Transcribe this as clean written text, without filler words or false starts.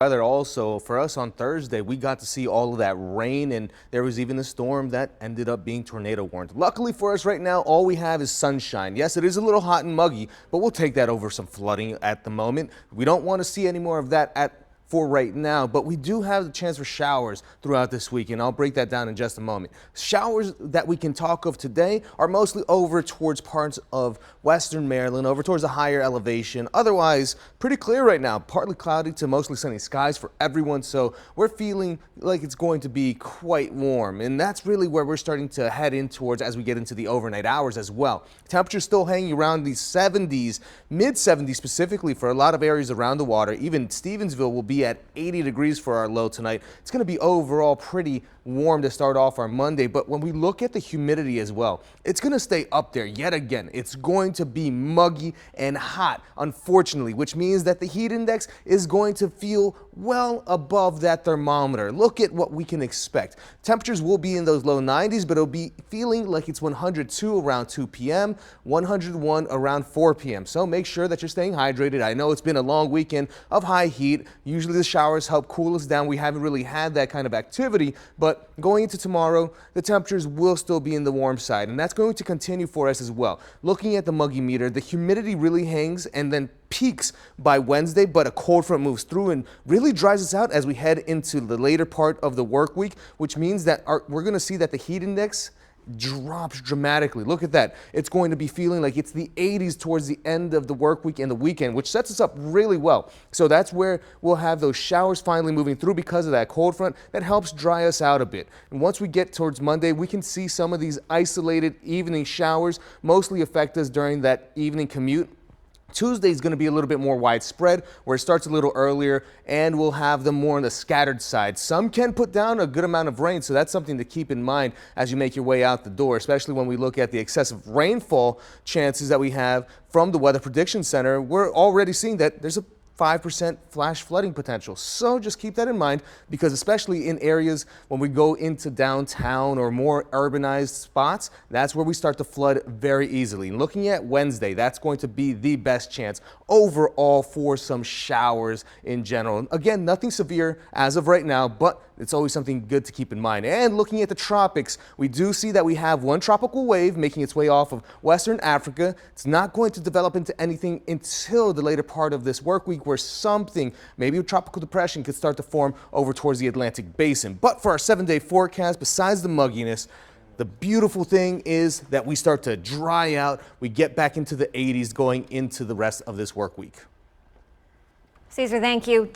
Weather also for us on Thursday, we got to see all of that rain, and there was even a storm that ended up being tornado warned. Luckily for us right now, all we have is sunshine. Yes, it is a little hot and muggy, but we'll take that over some flooding at the moment. We don't want to see any more of that for right now, but we do have the chance for showers throughout this week, and I'll break that down in just a moment. Showers that we can talk of today are mostly over towards parts of western Maryland, over towards the higher elevation. Otherwise, pretty clear right now, partly cloudy to mostly sunny skies for everyone, so we're feeling like it's going to be quite warm, and that's really where we're starting to head in towards as we get into the overnight hours as well. Temperatures still hanging around the 70s, mid 70s specifically for a lot of areas around the water. Even Stevensville will be at 80 degrees for our low tonight. It's going to be overall pretty warm to start off our Monday, but when we look at the humidity as well, it's going to stay up there yet again. It's going to be muggy and hot, unfortunately, which means that the heat index is going to feel well above that thermometer. Look at what we can expect. Temperatures will be in those low 90s, but it'll be feeling like it's 102 around 2 p.m., 101 around 4 p.m. So make sure that you're staying hydrated. I know it's been a long weekend of high heat. Usually the showers help cool us down. We haven't really had that kind of activity, but going into tomorrow, the temperatures will still be in the warm side, and that's going to continue for us as well. Looking at the muggy meter, the humidity really hangs and then peaks by Wednesday, but a cold front moves through and really dries us out as we head into the later part of the work week, which means that we're going to see that the heat index drops dramatically. Look at that. It's going to be feeling like it's the 80s towards the end of the work week and the weekend, which sets us up really well. So that's where we'll have those showers finally moving through because of that cold front that helps dry us out a bit. And once we get towards Monday, we can see some of these isolated evening showers mostly affect us during that evening commute. Tuesday is going to be a little bit more widespread, where it starts a little earlier, and we'll have them more on the scattered side. Some can put down a good amount of rain, so that's something to keep in mind as you make your way out the door, especially when we look at the excessive rainfall chances that we have from the Weather Prediction Center. We're already seeing that there's a 5% flash flooding potential. So just keep that in mind, because especially in areas when we go into downtown or more urbanized spots, that's where we start to flood very easily. And looking at Wednesday, that's going to be the best chance overall for some showers in general. Again, nothing severe as of right now, but it's always something good to keep in mind. And looking at the tropics, we do see that we have one tropical wave making its way off of Western Africa. It's not going to develop into anything until the later part of this work week, where something, maybe a tropical depression, could start to form over towards the Atlantic basin. But for our 7-day forecast, besides the mugginess, the beautiful thing is that we start to dry out. We get back into the 80s going into the rest of this work week. Cesar, thank you.